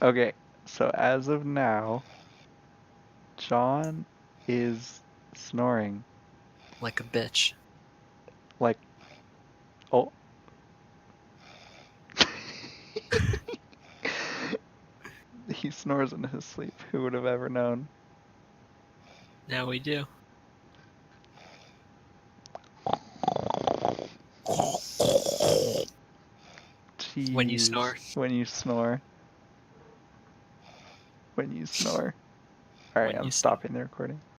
Okay, so as of now, John is snoring Like a bitch. like, oh. He snores in his sleep. Who would have ever known? Now we do. When you Jeez. snore. When you snore. When you snore. Alright, When I'm you snore. stopping the recording.